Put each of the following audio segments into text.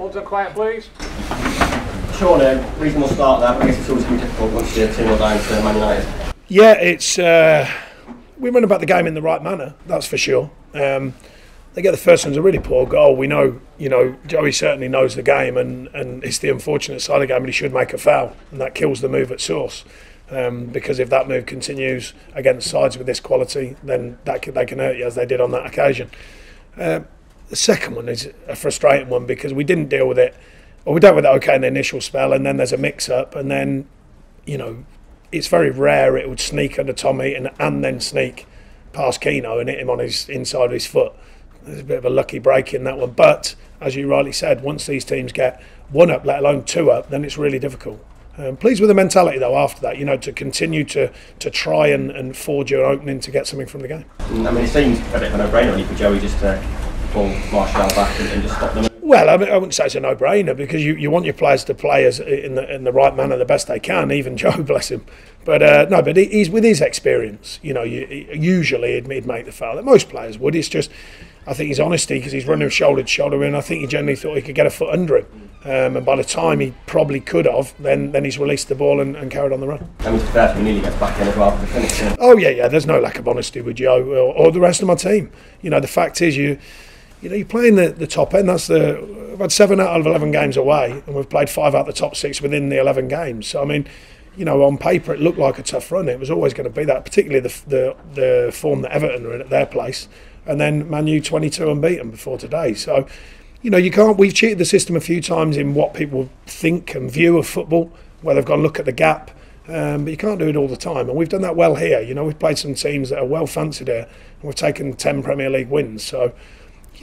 Hold on quiet, please. Sean, reasonable start there, but I guess it's always going to be difficult once you're 2-0 down to Man United. Yeah, it's we went about the game in the right manner, that's for sure. They get the first one's a really poor goal. We know, Joey certainly knows the game, and it's the unfortunate side of the game, but he should make a foul, and that kills the move at source. Because if that move continues against sides with this quality, then they can hurt you, as they did on that occasion. The second one is a frustrating one because we didn't deal with it, or we dealt with it okay in the initial spell, and then there's a mix-up, and then, it's very rare it would sneak under Tommy and then sneak past Keno and hit him on his inside of his foot. There's a bit of a lucky break in that one, but as you rightly said, once these teams get one up, let alone two up, then it's really difficult. Pleased with the mentality though after that, to continue to try and forge your opening to get something from the game. I mean, it seems a bit of a no-brainer really for Joey just to pull Martial back and just stop them. Well, I wouldn't say it's a no-brainer because you want your players to play in the right manner, the best they can. Even Joe, bless him. But no, but he's with his experience. Usually he'd make the foul. That most players would. It's just, I think his honesty, because he's running shoulder to shoulder, and I think he generally thought he could get a foot under him. And by the time he probably could have, then he's released the ball and carried on the run. And Mr. Fairfield nearly gets back in as well for the finish. Oh yeah. There's no lack of honesty with Joe or the rest of my team. The fact is you're playing the top end. We've had 7 out of 11 games away, and we've played 5 out of the top 6 within the 11 games. So I mean, on paper it looked like a tough run. It was always going to be that, particularly the form that Everton are in at their place, and then Man U 22 unbeaten before today. So you can't. We've cheated the system a few times in what people think and view of football, where they've gone look at the gap. But you can't do it all the time, and we've done that well here. We've played some teams that are well fancied here, and we've taken 10 Premier League wins. So.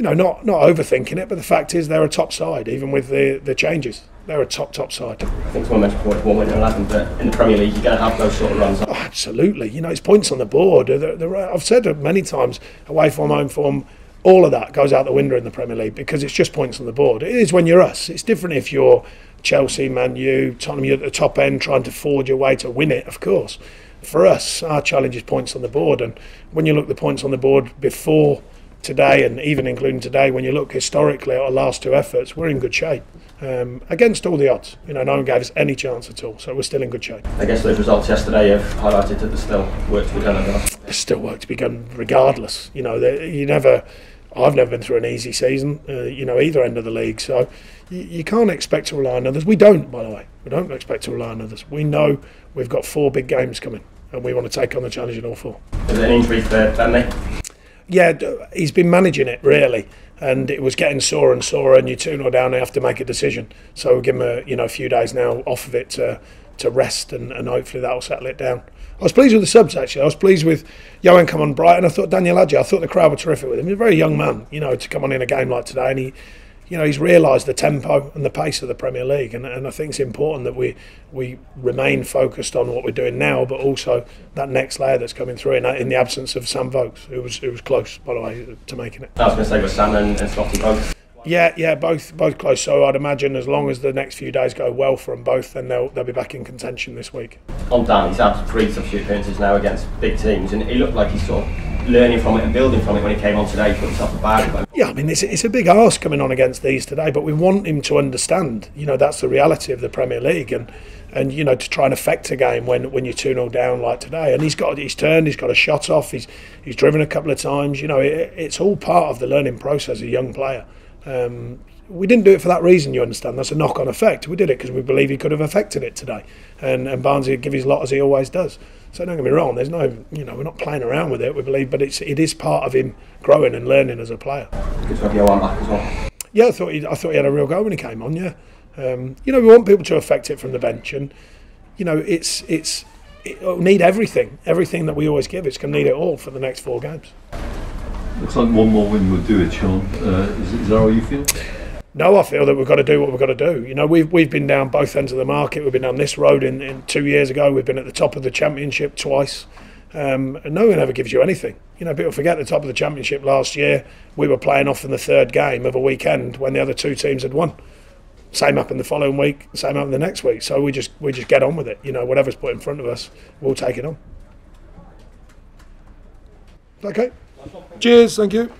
Not overthinking it, but the fact is they're a top side, even with the changes. They're a top side. I think someone mentioned before, 1 win in 11, but in the Premier League you're going to have those sort of runs. Oh, absolutely. It's points on the board. I've said it many times, away form, home form, all of that goes out the window in the Premier League because it's just points on the board. It is when you're us. It's different if you're Chelsea, Man U, Tottenham, you're at the top end trying to forge your way to win it, of course. For us, our challenge is points on the board, and when you look at the points on the board before today, and even including today, when you look historically at our last 2 efforts, we're in good shape against all the odds. No one gave us any chance at all, so we're still in good shape. I guess those results yesterday have highlighted that there's still work to be done. There's still work to be done regardless. I've never been through an easy season, either end of the league, so you can't expect to rely on others. We don't, by the way. We don't expect to rely on others. We know we've got 4 big games coming, and we want to take on the challenge in all 4. Is it an injury for Burnley? Yeah, he's been managing it really, and it was getting sorer and sorer, and you're 2-0 down, they have to make a decision. So we'll give him a few days now off of it to rest, and hopefully that'll settle it down. I was pleased with the subs actually. I was pleased with Johan come on bright, and I thought Daniel Adji, I thought the crowd were terrific with him. He's a very young man, to come on in a game like today, and he's realised the tempo and the pace of the Premier League, and I think it's important that we remain focused on what we're doing now, but also that next layer that's coming through in the absence of Sam Vokes, who was close, by the way, to making it. I was going to say with Sam and Scotty both. Yeah, both close. So I'd imagine as long as the next few days go well for them both, then they'll be back in contention this week. On Dan, he's had 3 substitute appearances now against big teams, and he looked like he's sort of learning from it and building from it when he came on today. He put himself a bag. Yeah, I mean it's a big ask coming on against these today, but we want him to understand. That's the reality of the Premier League, and to try and affect a game when you're 2-0 down like today. And he's got his turn, he's got a shot off, he's driven a couple of times. It's all part of the learning process as a young player. We didn't do it for that reason, you understand. That's a knock-on effect. We did it because we believe he could have affected it today, and Barnsley would give his lot as he always does. So don't get me wrong. There's no, we're not playing around with it. We believe, but it is part of him growing and learning as a player. Good to have Johan back as well. Yeah, I thought he had a real go when he came on. Yeah, we want people to affect it from the bench, and it'll need everything that we always give. It's going to need it all for the next 4 games. Looks like 1 more win would do it, Sean. Is that how you feel? No, I feel that we've got to do what we've got to do. We've been down both ends of the market. We've been down this road in 2 years ago. We've been at the top of the Championship twice. And no one ever gives you anything. People forget the top of the Championship last year. We were playing off in the 3rd game of a weekend when the other 2 teams had won. Same up in the following week, same up in the next week. So we just get on with it. Whatever's put in front of us, we'll take it on. Okay. Cheers, thank you.